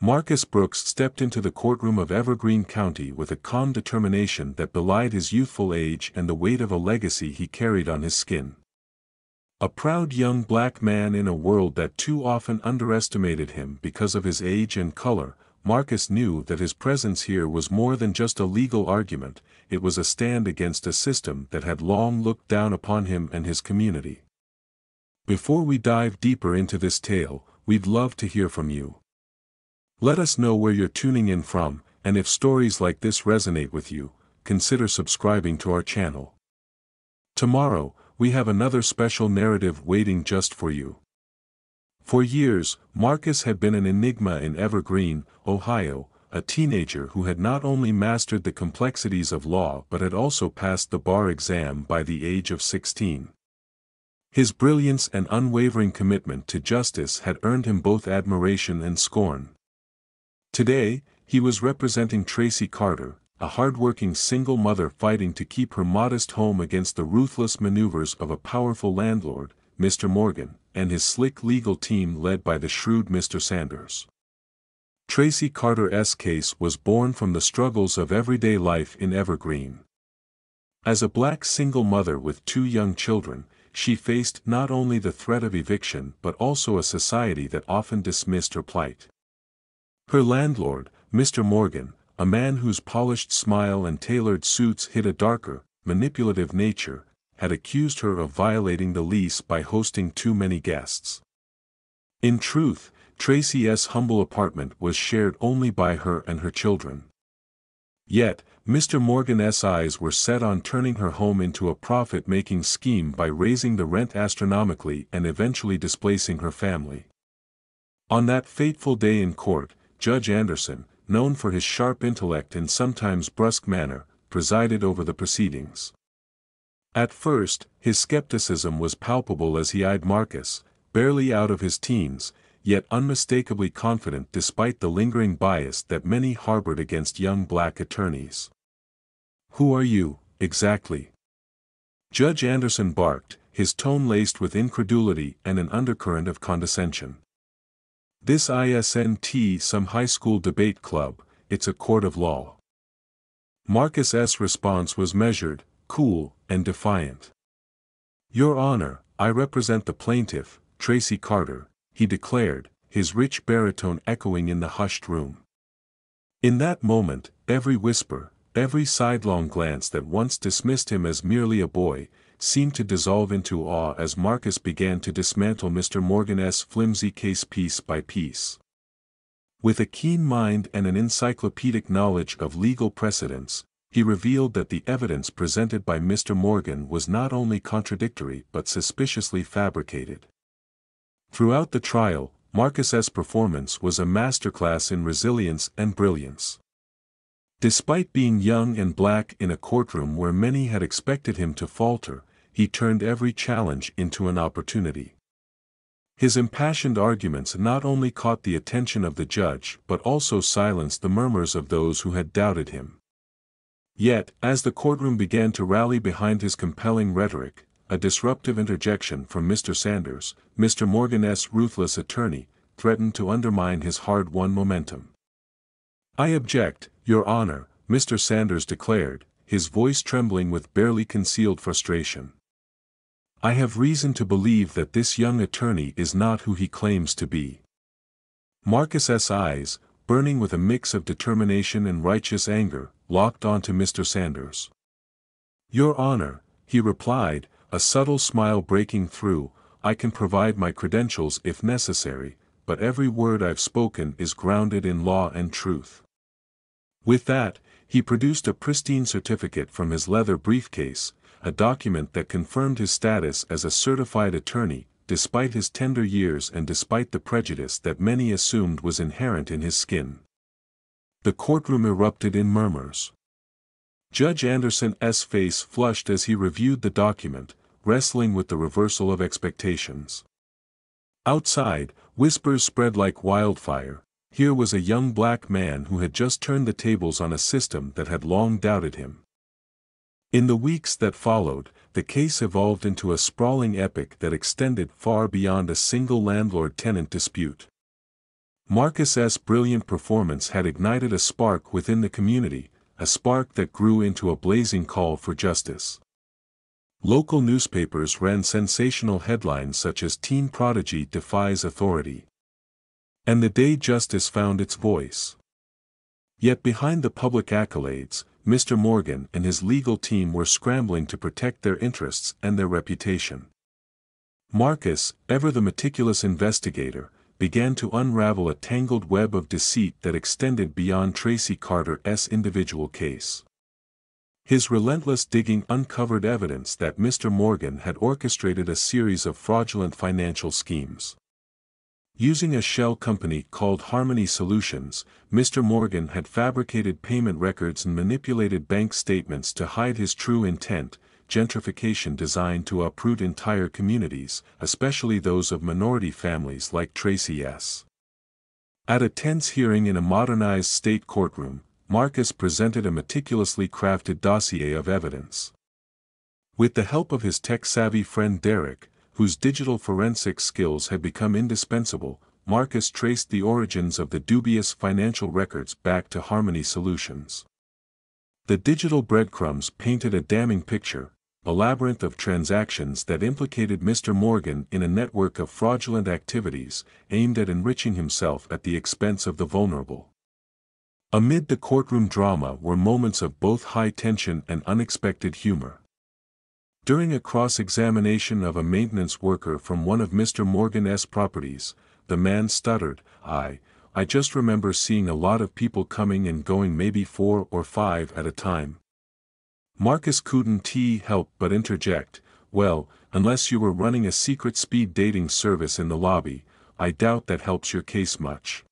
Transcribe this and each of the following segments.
Marcus Brooks stepped into the courtroom of Evergreen County with a calm determination that belied his youthful age and the weight of a legacy he carried on his skin. A proud young black man in a world that too often underestimated him because of his age and color, Marcus knew that his presence here was more than just a legal argument, it was a stand against a system that had long looked down upon him and his community. Before we dive deeper into this tale, we'd love to hear from you. Let us know where you're tuning in from, and if stories like this resonate with you, consider subscribing to our channel. Tomorrow, we have another special narrative waiting just for you. For years, Marcus had been an enigma in Evergreen, Ohio, a teenager who had not only mastered the complexities of law but had also passed the bar exam by the age of 16. His brilliance and unwavering commitment to justice had earned him both admiration and scorn. Today, he was representing Tracy Carter, a hard-working single mother fighting to keep her modest home against the ruthless maneuvers of a powerful landlord, Mr. Morgan, and his slick legal team led by the shrewd Mr. Sanders. Tracy Carter's case was born from the struggles of everyday life in Evergreen. As a black single mother with 2 young children, she faced not only the threat of eviction but also a society that often dismissed her plight. Her landlord, Mr. Morgan, a man whose polished smile and tailored suits hid a darker, manipulative nature, had accused her of violating the lease by hosting too many guests. In truth, Tracy's humble apartment was shared only by her and her children. Yet, Mr. Morgan's eyes were set on turning her home into a profit-making scheme by raising the rent astronomically and eventually displacing her family. On that fateful day in court, Judge Anderson, known for his sharp intellect and sometimes brusque manner, presided over the proceedings. At first, his skepticism was palpable as he eyed Marcus, barely out of his teens, yet unmistakably confident despite the lingering bias that many harbored against young black attorneys. "Who are you, exactly?" Judge Anderson barked, his tone laced with incredulity and an undercurrent of condescension. "This isn't some high school debate club, it's a court of law." Marcus's response was measured, cool, and defiant. "Your Honor, I represent the plaintiff, Tracy Carter," he declared, his rich baritone echoing in the hushed room. In that moment, every whisper, every sidelong glance that once dismissed him as merely a boy, seemed to dissolve into awe as Marcus began to dismantle Mr. Morgan's flimsy case piece by piece. With a keen mind and an encyclopedic knowledge of legal precedents, he revealed that the evidence presented by Mr. Morgan was not only contradictory but suspiciously fabricated. Throughout the trial, Marcus's performance was a masterclass in resilience and brilliance. Despite being young and black in a courtroom where many had expected him to falter, he turned every challenge into an opportunity. His impassioned arguments not only caught the attention of the judge but also silenced the murmurs of those who had doubted him. Yet, as the courtroom began to rally behind his compelling rhetoric, a disruptive interjection from Mr. Sanders, Mr. Morgan's ruthless attorney, threatened to undermine his hard-won momentum. "I object, Your Honor," Mr. Sanders declared, his voice trembling with barely concealed frustration. "I have reason to believe that this young attorney is not who he claims to be." Marcus's eyes, burning with a mix of determination and righteous anger, locked onto Mr. Sanders. "Your Honor," he replied, a subtle smile breaking through, "I can provide my credentials if necessary, but every word I've spoken is grounded in law and truth." With that, he produced a pristine certificate from his leather briefcase, a document that confirmed his status as a certified attorney, despite his tender years and despite the prejudice that many assumed was inherent in his skin. The courtroom erupted in murmurs. Judge Anderson's face flushed as he reviewed the document, wrestling with the reversal of expectations. Outside, whispers spread like wildfire. Here was a young black man who had just turned the tables on a system that had long doubted him. In the weeks that followed, the case evolved into a sprawling epic that extended far beyond a single landlord-tenant dispute. Marcus's brilliant performance had ignited a spark within the community, a spark that grew into a blazing call for justice. Local newspapers ran sensational headlines such as "Teen Prodigy Defies Authority," and "The Day Justice Found Its Voice." Yet behind the public accolades, Mr. Morgan and his legal team were scrambling to protect their interests and their reputation. Marcus, ever the meticulous investigator, began to unravel a tangled web of deceit that extended beyond Tracy Carter's individual case. His relentless digging uncovered evidence that Mr. Morgan had orchestrated a series of fraudulent financial schemes. Using a shell company called Harmony Solutions, Mr. Morgan had fabricated payment records and manipulated bank statements to hide his true intent, gentrification designed to uproot entire communities, especially those of minority families like Tracy's. At a tense hearing in a modernized state courtroom, Marcus presented a meticulously crafted dossier of evidence. With the help of his tech-savvy friend Derek, whose digital forensic skills had become indispensable, Marcus traced the origins of the dubious financial records back to Harmony Solutions. The digital breadcrumbs painted a damning picture, a labyrinth of transactions that implicated Mr. Morgan in a network of fraudulent activities aimed at enriching himself at the expense of the vulnerable. Amid the courtroom drama were moments of both high tension and unexpected humor. During a cross-examination of a maintenance worker from one of Mr. Morgan's properties, the man stuttered, I just remember seeing a lot of people coming and going, maybe 4 or 5 at a time." Marcus couldn't help but interject, "Well, unless you were running a secret speed dating service in the lobby, I doubt that helps your case much."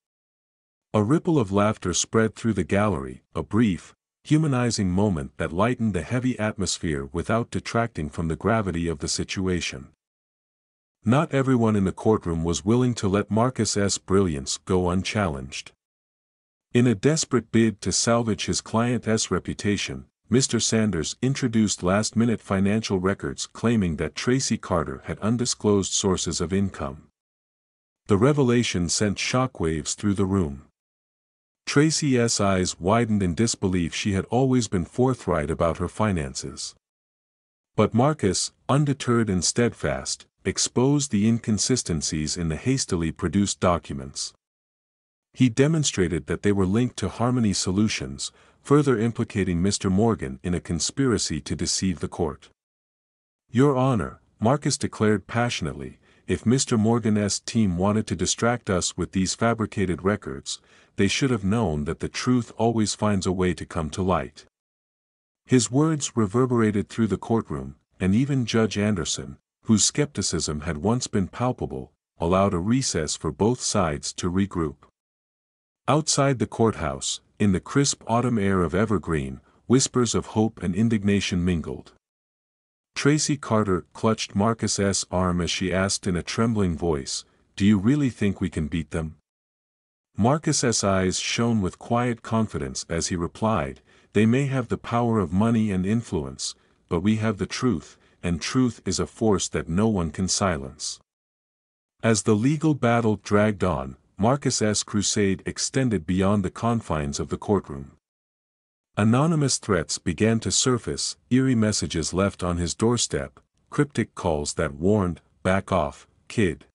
A ripple of laughter spread through the gallery, a brief, humanizing moment that lightened the heavy atmosphere without detracting from the gravity of the situation. Not everyone in the courtroom was willing to let Marcus's brilliance go unchallenged. In a desperate bid to salvage his client's reputation, Mr. Sanders introduced last-minute financial records claiming that Tracy Carter had undisclosed sources of income. The revelation sent shockwaves through the room. Tracy's eyes widened in disbelief. She had always been forthright about her finances. But Marcus, undeterred and steadfast, exposed the inconsistencies in the hastily produced documents. He demonstrated that they were linked to Harmony Solutions, further implicating Mr. Morgan in a conspiracy to deceive the court. "Your Honor," Marcus declared passionately, "if Mr. Morgan's team wanted to distract us with these fabricated records, they should have known that the truth always finds a way to come to light." His words reverberated through the courtroom, and even Judge Anderson, whose skepticism had once been palpable, allowed a recess for both sides to regroup. Outside the courthouse, in the crisp autumn air of Evergreen, whispers of hope and indignation mingled. Tracy Carter clutched Marcus's arm as she asked in a trembling voice, "Do you really think we can beat them?" Marcus's eyes shone with quiet confidence as he replied, "They may have the power of money and influence, but we have the truth, and truth is a force that no one can silence." As the legal battle dragged on, Marcus's crusade extended beyond the confines of the courtroom. Anonymous threats began to surface, eerie messages left on his doorstep, cryptic calls that warned, "Back off, kid.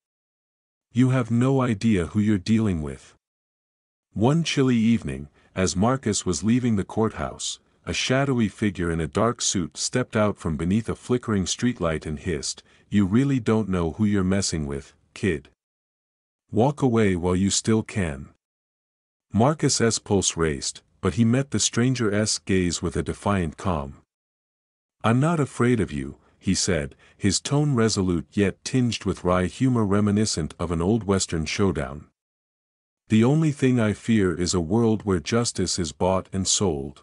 You have no idea who you're dealing with." One chilly evening, as Marcus was leaving the courthouse, a shadowy figure in a dark suit stepped out from beneath a flickering streetlight and hissed, "You really don't know who you're messing with, kid. Walk away while you still can." Marcus's pulse raced, but he met the stranger's gaze with a defiant calm. "I'm not afraid of you," he said, his tone resolute yet tinged with wry humor reminiscent of an old Western showdown. "The only thing I fear is a world where justice is bought and sold."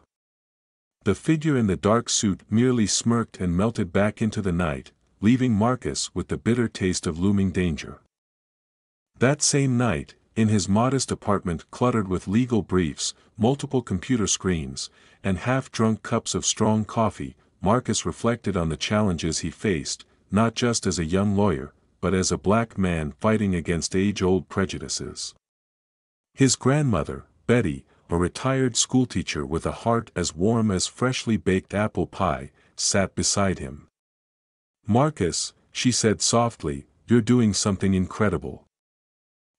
The figure in the dark suit merely smirked and melted back into the night, leaving Marcus with the bitter taste of looming danger. That same night, in his modest apartment cluttered with legal briefs, multiple computer screens, and half-drunk cups of strong coffee, Marcus reflected on the challenges he faced, not just as a young lawyer, but as a black man fighting against age-old prejudices. His grandmother, Betty, a retired schoolteacher with a heart as warm as freshly baked apple pie, sat beside him. "Marcus," she said softly, "you're doing something incredible.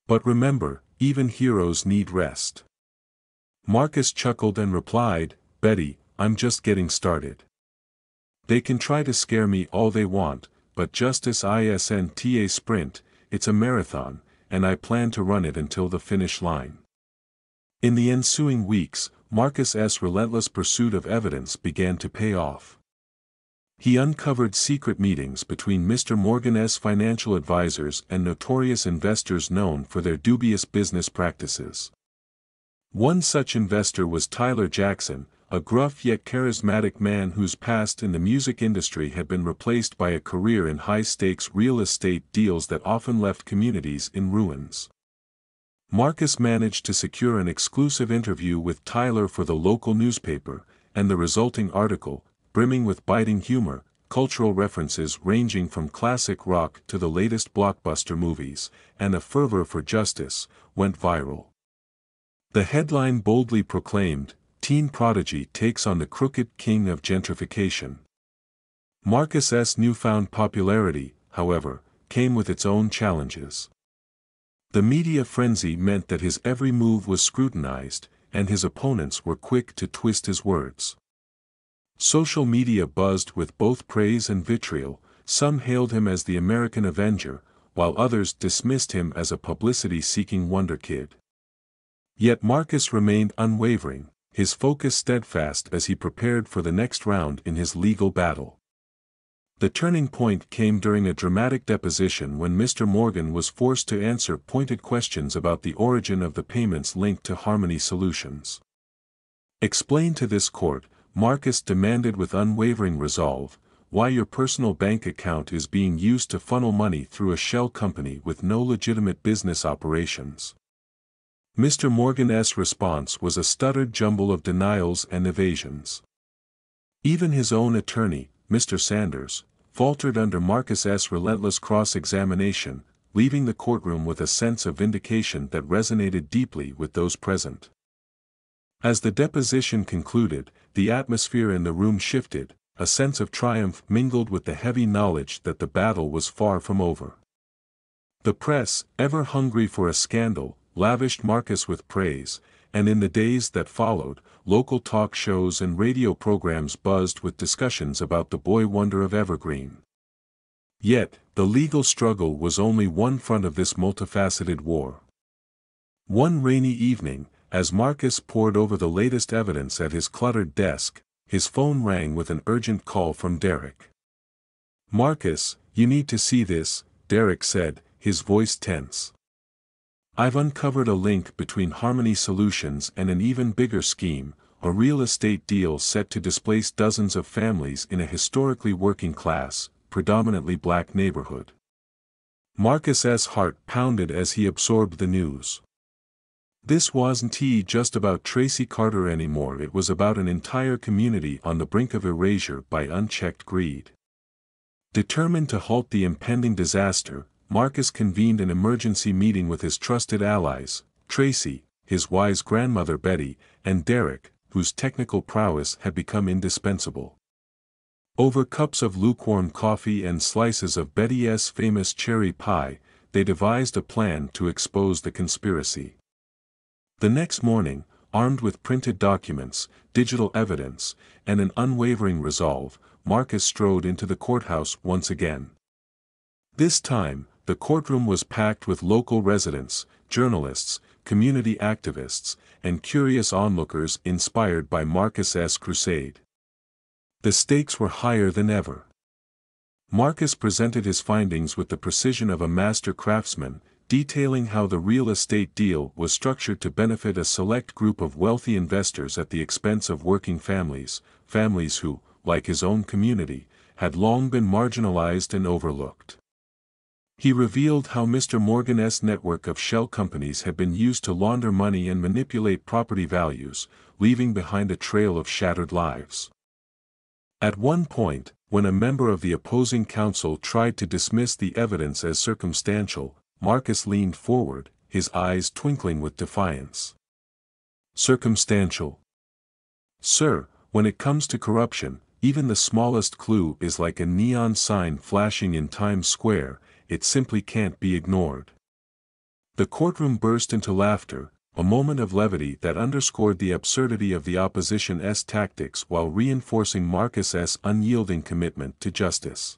But remember, even heroes need rest." Marcus chuckled and replied, "Betty, I'm just getting started. They can try to scare me all they want, but justice isn't a sprint, it's a marathon, and I plan to run it until the finish line." In the ensuing weeks, Marcus's relentless pursuit of evidence began to pay off. He uncovered secret meetings between Mr. Morgan's financial advisors and notorious investors known for their dubious business practices. One such investor was Tyler Jackson, a gruff yet charismatic man whose past in the music industry had been replaced by a career in high-stakes real estate deals that often left communities in ruins. Marcus managed to secure an exclusive interview with Tyler for the local newspaper, and the resulting article, brimming with biting humor, cultural references ranging from classic rock to the latest blockbuster movies, and a fervor for justice, went viral. The headline boldly proclaimed, "Teen Prodigy Takes on the Crooked King of Gentrification." Marcus's newfound popularity, however, came with its own challenges. The media frenzy meant that his every move was scrutinized, and his opponents were quick to twist his words. Social media buzzed with both praise and vitriol. Some hailed him as the American Avenger, while others dismissed him as a publicity-seeking wonder kid. Yet Marcus remained unwavering, his focus steadfast as he prepared for the next round in his legal battle. The turning point came during a dramatic deposition when Mr. Morgan was forced to answer pointed questions about the origin of the payments linked to Harmony Solutions. "Explain to this court," Marcus demanded with unwavering resolve, "why your personal bank account is being used to funnel money through a shell company with no legitimate business operations." Mr. Morgan's response was a stuttered jumble of denials and evasions. Even his own attorney, Mr. Sanders, faltered under Marcus's relentless cross-examination, leaving the courtroom with a sense of vindication that resonated deeply with those present. As the deposition concluded, the atmosphere in the room shifted, a sense of triumph mingled with the heavy knowledge that the battle was far from over. The press, ever hungry for a scandal, lavished Marcus with praise, and in the days that followed, local talk shows and radio programs buzzed with discussions about the boy wonder of Evergreen. Yet, the legal struggle was only one front of this multifaceted war. One rainy evening, as Marcus pored over the latest evidence at his cluttered desk, his phone rang with an urgent call from Derek. "Marcus, you need to see this," Derek said, his voice tense. "I've uncovered a link between Harmony Solutions and an even bigger scheme, a real estate deal set to displace dozens of families in a historically working-class, predominantly black neighborhood." Marcus's heart pounded as he absorbed the news. This wasn't just about Tracy Carter anymore, it was about an entire community on the brink of erasure by unchecked greed. Determined to halt the impending disaster, Marcus convened an emergency meeting with his trusted allies, Tracy, his wise grandmother Betty, and Derek, whose technical prowess had become indispensable. Over cups of lukewarm coffee and slices of Betty's famous cherry pie, they devised a plan to expose the conspiracy. The next morning, armed with printed documents, digital evidence, and an unwavering resolve, Marcus strode into the courthouse once again. This time, the courtroom was packed with local residents, journalists, community activists, and curious onlookers inspired by Marcus's crusade. The stakes were higher than ever. Marcus presented his findings with the precision of a master craftsman, detailing how the real estate deal was structured to benefit a select group of wealthy investors at the expense of working families, families who, like his own community, had long been marginalized and overlooked. He revealed how Mr. Morgan's network of shell companies had been used to launder money and manipulate property values, leaving behind a trail of shattered lives. At one point, when a member of the opposing counsel tried to dismiss the evidence as circumstantial, Marcus leaned forward, his eyes twinkling with defiance. Circumstantial. Sir, when it comes to corruption, even the smallest clue is like a neon sign flashing in Times Square, it simply can't be ignored. The courtroom burst into laughter, a moment of levity that underscored the absurdity of the opposition's tactics while reinforcing Marcus's unyielding commitment to justice.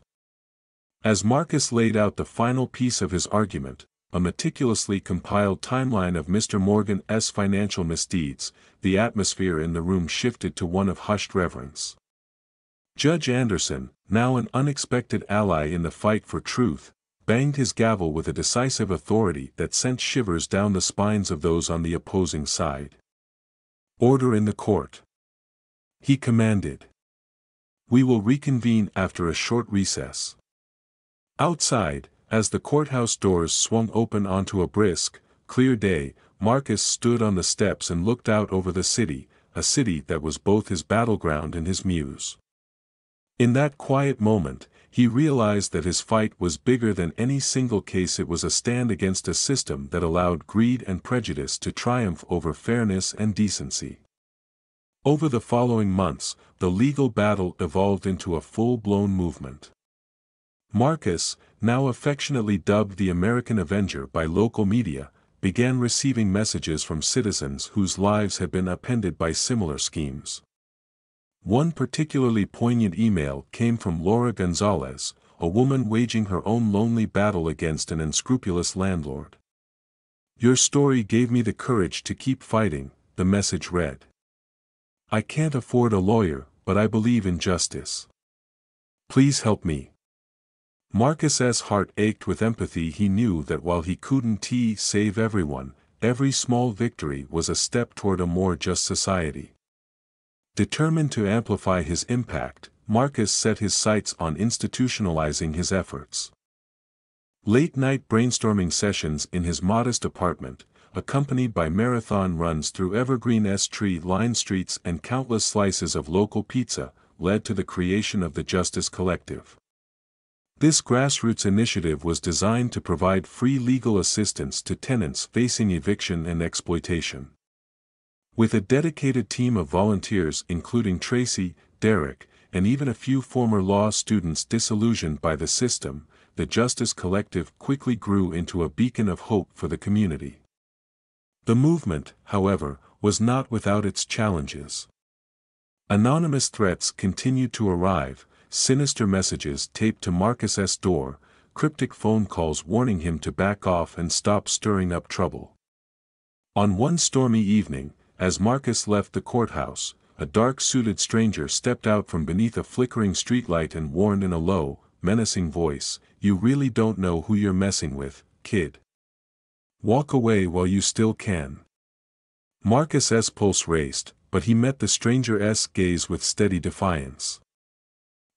As Marcus laid out the final piece of his argument, a meticulously compiled timeline of Mr. Morgan's financial misdeeds, the atmosphere in the room shifted to one of hushed reverence. Judge Anderson, now an unexpected ally in the fight for truth, banged his gavel with a decisive authority that sent shivers down the spines of those on the opposing side. Order in the court. He commanded. We will reconvene after a short recess. Outside, as the courthouse doors swung open onto a brisk, clear day, Marcus stood on the steps and looked out over the city, a city that was both his battleground and his muse. In that quiet moment, he realized that his fight was bigger than any single case. It was a stand against a system that allowed greed and prejudice to triumph over fairness and decency. Over the following months, the legal battle evolved into a full-blown movement. Marcus, now affectionately dubbed the American Avenger by local media, began receiving messages from citizens whose lives had been upended by similar schemes. One particularly poignant email came from Laura Gonzalez, a woman waging her own lonely battle against an unscrupulous landlord. Your story gave me the courage to keep fighting, the message read. I can't afford a lawyer, but I believe in justice. Please help me. Marcus's heart ached with empathy. He knew that while he couldn't save everyone, every small victory was a step toward a more just society. Determined to amplify his impact, Marcus set his sights on institutionalizing his efforts. Late-night brainstorming sessions in his modest apartment, accompanied by marathon runs through Evergreen's tree-lined streets and countless slices of local pizza, led to the creation of the Justice Collective. This grassroots initiative was designed to provide free legal assistance to tenants facing eviction and exploitation. With a dedicated team of volunteers including Tracy, Derek, and even a few former law students disillusioned by the system, the Justice Collective quickly grew into a beacon of hope for the community. The movement, however, was not without its challenges. Anonymous threats continued to arrive, sinister messages taped to Marcus's door, cryptic phone calls warning him to back off and stop stirring up trouble. On one stormy evening, as Marcus left the courthouse, a dark-suited stranger stepped out from beneath a flickering streetlight and warned in a low, menacing voice, "You really don't know who you're messing with, kid. Walk away while you still can." Marcus's pulse raced, but he met the stranger's gaze with steady defiance.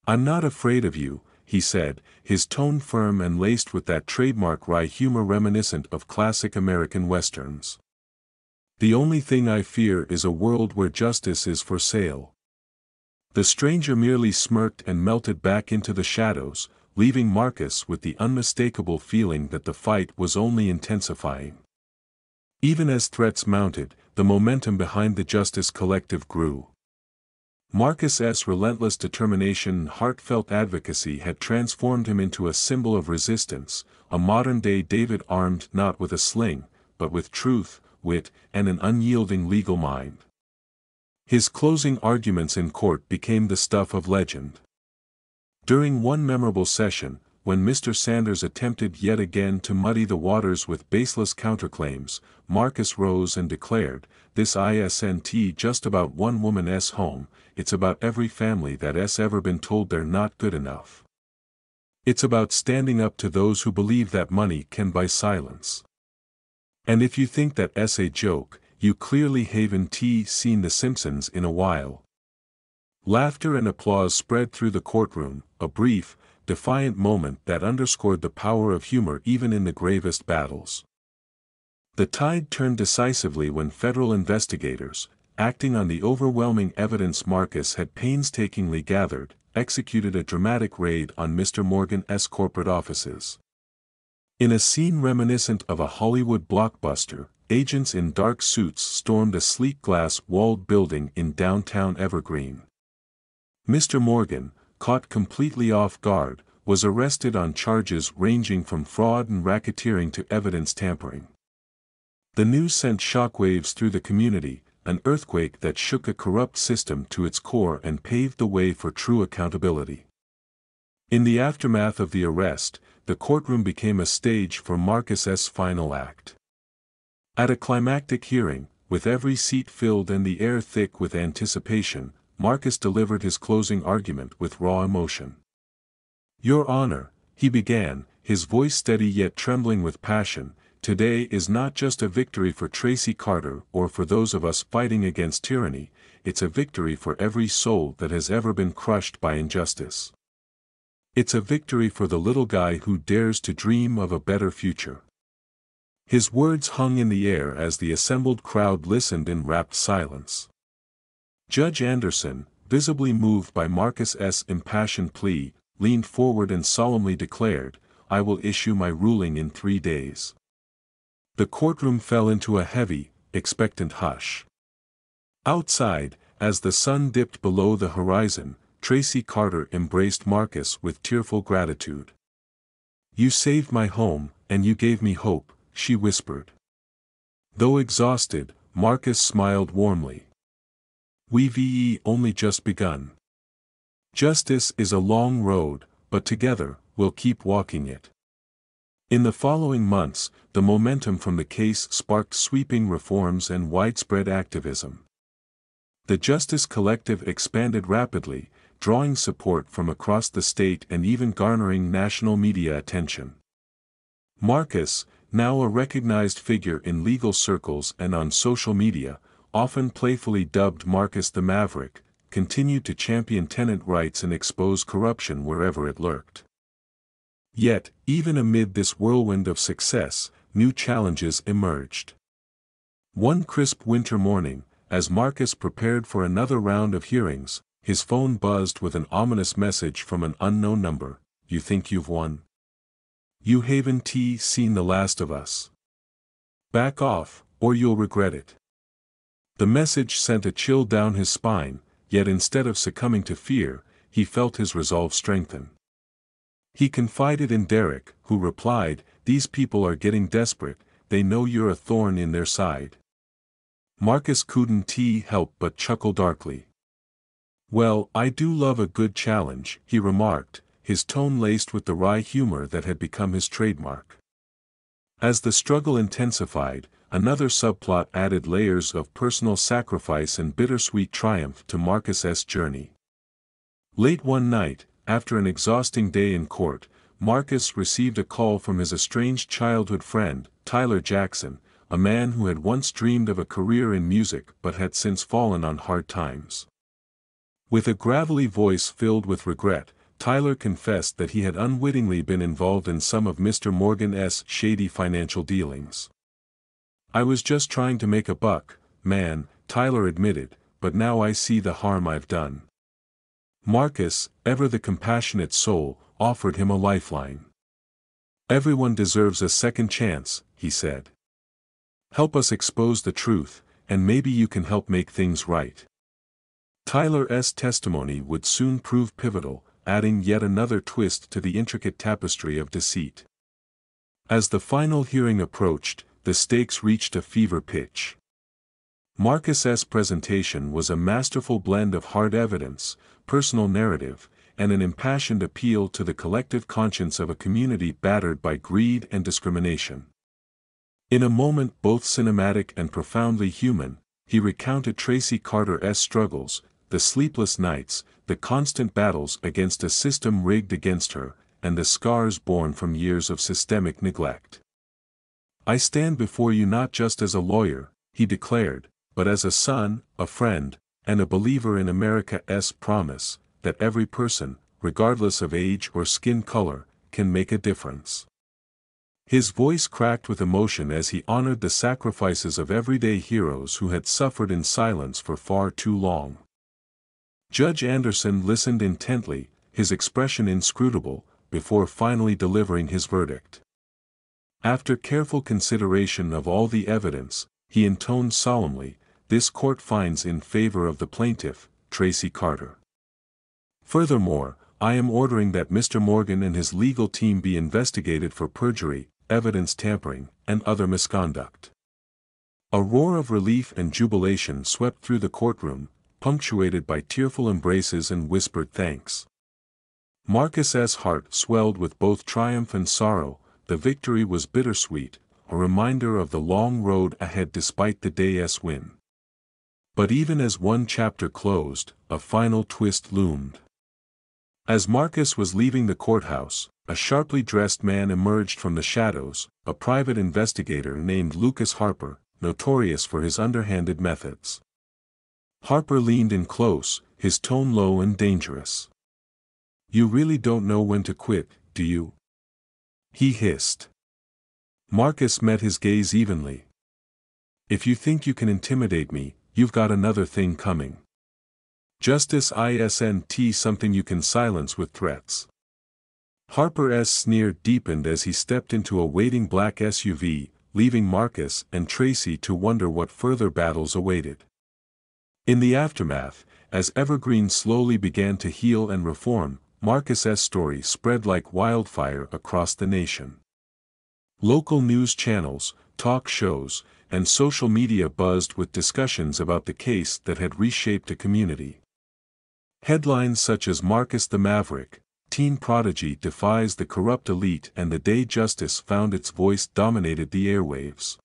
"I'm not afraid of you," he said, his tone firm and laced with that trademark wry humor reminiscent of classic American westerns. "The only thing I fear is a world where justice is for sale." The stranger merely smirked and melted back into the shadows, leaving Marcus with the unmistakable feeling that the fight was only intensifying. Even as threats mounted, the momentum behind the Justice Collective grew. Marcus's relentless determination and heartfelt advocacy had transformed him into a symbol of resistance, a modern-day David armed not with a sling, but with truth, wit, and an unyielding legal mind. His closing arguments in court became the stuff of legend. During one memorable session, when Mr. Sanders attempted yet again to muddy the waters with baseless counterclaims, Marcus rose and declared, "This isn't just about one woman's home, it's about every family that's ever been told they're not good enough. It's about standing up to those who believe that money can buy silence. And if you think that's a joke, you clearly haven't seen The Simpsons in a while." Laughter and applause spread through the courtroom, a brief, defiant moment that underscored the power of humor even in the gravest battles. The tide turned decisively when federal investigators, acting on the overwhelming evidence Marcus had painstakingly gathered, executed a dramatic raid on Mr. Morgan's corporate offices. In a scene reminiscent of a Hollywood blockbuster, agents in dark suits stormed a sleek glass-walled building in downtown Evergreen. Mr. Morgan, caught completely off guard, was arrested on charges ranging from fraud and racketeering to evidence tampering. The news sent shockwaves through the community, an earthquake that shook a corrupt system to its core and paved the way for true accountability. In the aftermath of the arrest, the courtroom became a stage for Marcus's final act. At a climactic hearing, with every seat filled and the air thick with anticipation, Marcus delivered his closing argument with raw emotion. "Your Honor," he began, his voice steady yet trembling with passion, "today is not just a victory for Tracy Carter or for those of us fighting against tyranny, it's a victory for every soul that has ever been crushed by injustice. It's a victory for the little guy who dares to dream of a better future." His words hung in the air as the assembled crowd listened in rapt silence. Judge Anderson, visibly moved by Marcus's impassioned plea, leaned forward and solemnly declared, "I will issue my ruling in 3 days." The courtroom fell into a heavy, expectant hush. Outside, as the sun dipped below the horizon, Tracy Carter embraced Marcus with tearful gratitude. "You saved my home, and you gave me hope," she whispered. Though exhausted, Marcus smiled warmly. "We've only just begun. Justice is a long road, but together, we'll keep walking it." In the following months, the momentum from the case sparked sweeping reforms and widespread activism. The Justice Collective expanded rapidly, drawing support from across the state and even garnering national media attention. Marcus, now a recognized figure in legal circles and on social media, often playfully dubbed Marcus the Maverick, continued to champion tenant rights and expose corruption wherever it lurked. Yet, even amid this whirlwind of success, new challenges emerged. One crisp winter morning, as Marcus prepared for another round of hearings, his phone buzzed with an ominous message from an unknown number. "You think you've won? You haven't seen the last of us. Back off, or you'll regret it." The message sent a chill down his spine, yet instead of succumbing to fear, he felt his resolve strengthen. He confided in Derek, who replied, "These people are getting desperate, they know you're a thorn in their side." Marcus couldn't help but chuckle darkly. "Well, I do love a good challenge," he remarked, his tone laced with the wry humor that had become his trademark. As the struggle intensified, another subplot added layers of personal sacrifice and bittersweet triumph to Marcus's journey. Late one night, after an exhausting day in court, Marcus received a call from his estranged childhood friend, Tyler Jackson, a man who had once dreamed of a career in music but had since fallen on hard times. With a gravelly voice filled with regret, Tyler confessed that he had unwittingly been involved in some of Mr. Morgan's shady financial dealings. "I was just trying to make a buck, man," Tyler admitted, "but now I see the harm I've done." Marcus, ever the compassionate soul, offered him a lifeline. "Everyone deserves a second chance," he said. "Help us expose the truth, and maybe you can help make things right." Tyler's testimony would soon prove pivotal, adding yet another twist to the intricate tapestry of deceit. As the final hearing approached, the stakes reached a fever pitch. Marcus's presentation was a masterful blend of hard evidence, personal narrative, and an impassioned appeal to the collective conscience of a community battered by greed and discrimination. In a moment both cinematic and profoundly human, he recounted Tracy Carter's struggles, the sleepless nights, the constant battles against a system rigged against her, and the scars born from years of systemic neglect. "I stand before you not just as a lawyer," he declared, "but as a son, a friend, and a believer in America's promise, that every person, regardless of age or skin color, can make a difference." His voice cracked with emotion as he honored the sacrifices of everyday heroes who had suffered in silence for far too long. Judge Anderson listened intently, his expression inscrutable, before finally delivering his verdict. After careful consideration of all the evidence, he intoned solemnly, "This court finds in favor of the plaintiff, Tracy Carter. Furthermore, I am ordering that Mr. Morgan and his legal team be investigated for perjury, evidence tampering, and other misconduct." A roar of relief and jubilation swept through the courtroom, punctuated by tearful embraces and whispered thanks. Marcus's heart swelled with both triumph and sorrow. The victory was bittersweet, a reminder of the long road ahead despite the day's win. But even as one chapter closed, a final twist loomed. As Marcus was leaving the courthouse, a sharply dressed man emerged from the shadows, a private investigator named Lucas Harper, notorious for his underhanded methods. Harper leaned in close, his tone low and dangerous. "You really don't know when to quit, do you?" he hissed. Marcus met his gaze evenly. "If you think you can intimidate me, you've got another thing coming. Justice isn't something you can silence with threats." Harper's sneer deepened as he stepped into a waiting black SUV, leaving Marcus and Tracy to wonder what further battles awaited. In the aftermath, as Evergreen slowly began to heal and reform, Marcus's story spread like wildfire across the nation. Local news channels, talk shows, and social media buzzed with discussions about the case that had reshaped a community. Headlines such as "Marcus the Maverick," "Teen Prodigy Defies the Corrupt Elite," and "The Day Justice Found Its Voice" dominated the airwaves.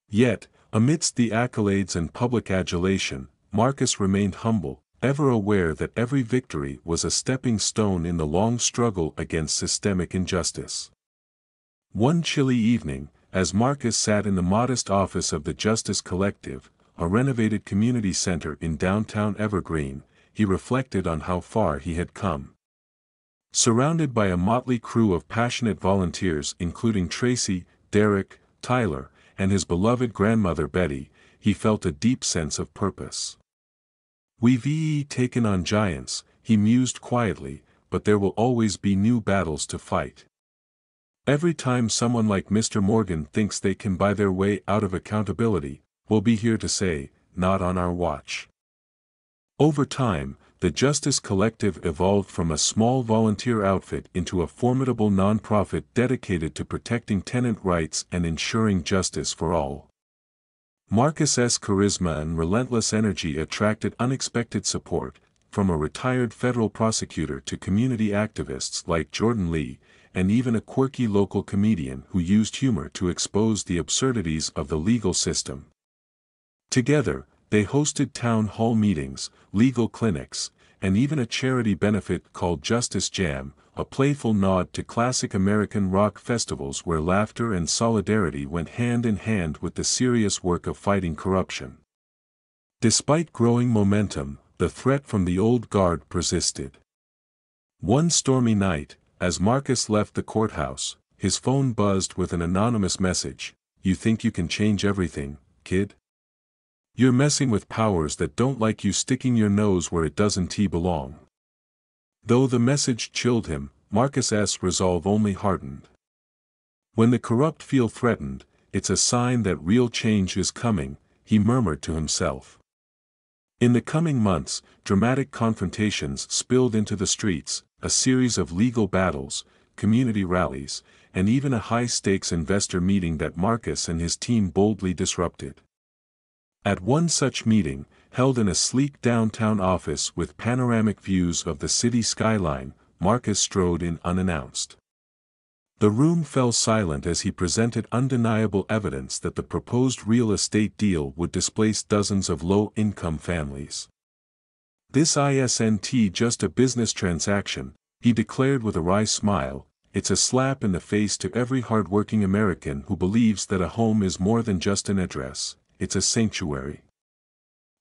Yet, amidst the accolades and public adulation, Marcus remained humble, ever aware that every victory was a stepping stone in the long struggle against systemic injustice. One chilly evening, as Marcus sat in the modest office of the Justice Collective, a renovated community center in downtown Evergreen, he reflected on how far he had come. Surrounded by a motley crew of passionate volunteers including Tracy, Derek, Tyler, and his beloved grandmother Betty, he felt a deep sense of purpose. "We've taken on giants," he mused quietly, "but there will always be new battles to fight. Every time someone like Mr. Morgan thinks they can buy their way out of accountability, we'll be here to say, not on our watch." Over time, the Justice Collective evolved from a small volunteer outfit into a formidable nonprofit dedicated to protecting tenant rights and ensuring justice for all. Marcus's charisma and relentless energy attracted unexpected support, from a retired federal prosecutor to community activists like Jordan Lee, and even a quirky local comedian who used humor to expose the absurdities of the legal system. Together, they hosted town hall meetings, legal clinics, and even a charity benefit called Justice Jam, a playful nod to classic American rock festivals where laughter and solidarity went hand in hand with the serious work of fighting corruption. Despite growing momentum, the threat from the old guard persisted. One stormy night, as Marcus left the courthouse, his phone buzzed with an anonymous message: "You think you can change everything, kid? You're messing with powers that don't like you sticking your nose where it doesn't belong." Though the message chilled him, Marcus's resolve only hardened. "When the corrupt feel threatened, it's a sign that real change is coming," he murmured to himself. In the coming months, dramatic confrontations spilled into the streets, a series of legal battles, community rallies, and even a high-stakes investor meeting that Marcus and his team boldly disrupted. At one such meeting, held in a sleek downtown office with panoramic views of the city skyline, Marcus strode in unannounced. The room fell silent as he presented undeniable evidence that the proposed real estate deal would displace dozens of low-income families. "This isn't just a business transaction," he declared with a wry smile, "it's a slap in the face to every hard-working American who believes that a home is more than just an address, it's a sanctuary."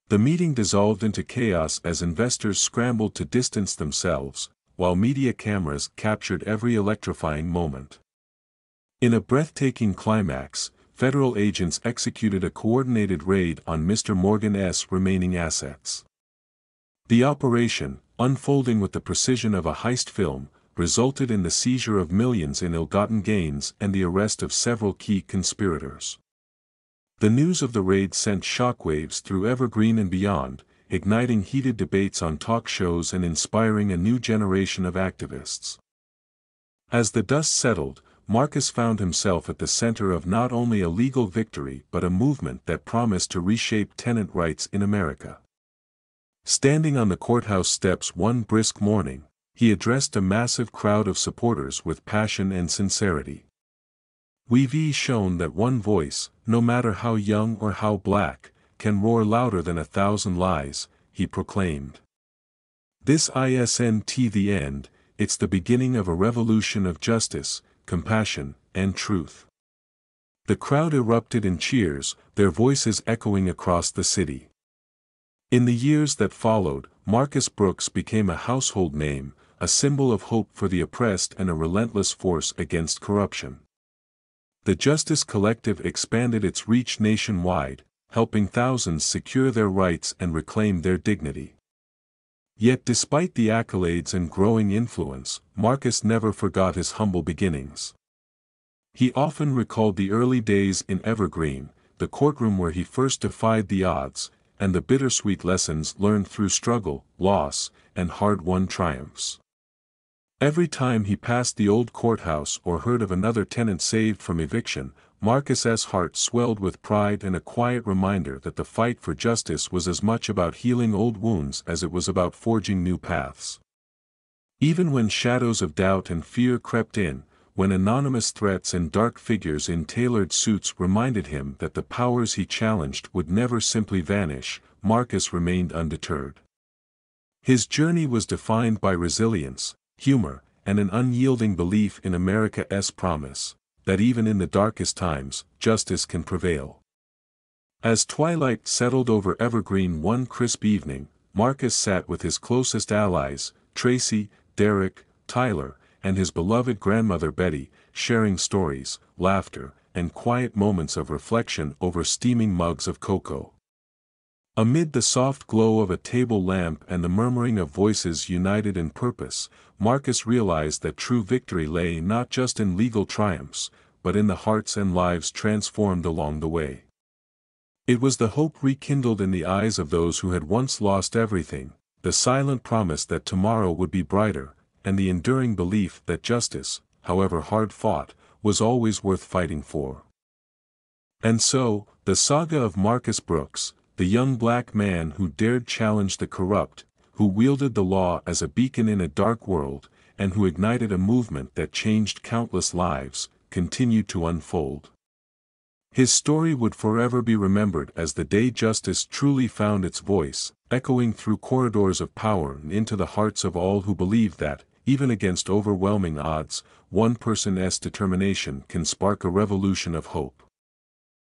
The meeting dissolved into chaos as investors scrambled to distance themselves, while media cameras captured every electrifying moment. In a breathtaking climax, federal agents executed a coordinated raid on Mr. Morgan's remaining assets. The operation, unfolding with the precision of a heist film, resulted in the seizure of millions in ill-gotten gains and the arrest of several key conspirators. The news of the raid sent shockwaves through Evergreen and beyond, igniting heated debates on talk shows and inspiring a new generation of activists. As the dust settled, Marcus found himself at the center of not only a legal victory but a movement that promised to reshape tenant rights in America. Standing on the courthouse steps one brisk morning, he addressed a massive crowd of supporters with passion and sincerity. "We've shown that one voice, no matter how young or how black, can roar louder than 1,000 lies," he proclaimed. "This isn't the end, it's the beginning of a revolution of justice, compassion, and truth." The crowd erupted in cheers, their voices echoing across the city. In the years that followed, Marcus Brooks became a household name, a symbol of hope for the oppressed and a relentless force against corruption. The Justice Collective expanded its reach nationwide, helping thousands secure their rights and reclaim their dignity. Yet despite the accolades and growing influence, Marcus never forgot his humble beginnings. He often recalled the early days in Evergreen, the courtroom where he first defied the odds, and the bittersweet lessons learned through struggle, loss, and hard-won triumphs. Every time he passed the old courthouse or heard of another tenant saved from eviction, Marcus's heart swelled with pride and a quiet reminder that the fight for justice was as much about healing old wounds as it was about forging new paths. Even when shadows of doubt and fear crept in, when anonymous threats and dark figures in tailored suits reminded him that the powers he challenged would never simply vanish, Marcus remained undeterred. His journey was defined by resilience, humor, and an unyielding belief in America's promise, that even in the darkest times, justice can prevail. As twilight settled over Evergreen one crisp evening, Marcus sat with his closest allies, Tracy, Derek, Tyler, and his beloved grandmother Betty, sharing stories, laughter, and quiet moments of reflection over steaming mugs of cocoa. Amid the soft glow of a table lamp and the murmuring of voices united in purpose, Marcus realized that true victory lay not just in legal triumphs, but in the hearts and lives transformed along the way. It was the hope rekindled in the eyes of those who had once lost everything, the silent promise that tomorrow would be brighter, and the enduring belief that justice, however hard fought, was always worth fighting for. And so, the saga of Marcus Brooks, the young black man who dared challenge the corrupt, who wielded the law as a beacon in a dark world, and who ignited a movement that changed countless lives, continued to unfold. His story would forever be remembered as the day justice truly found its voice, echoing through corridors of power and into the hearts of all who believed that, even against overwhelming odds, one person's determination can spark a revolution of hope.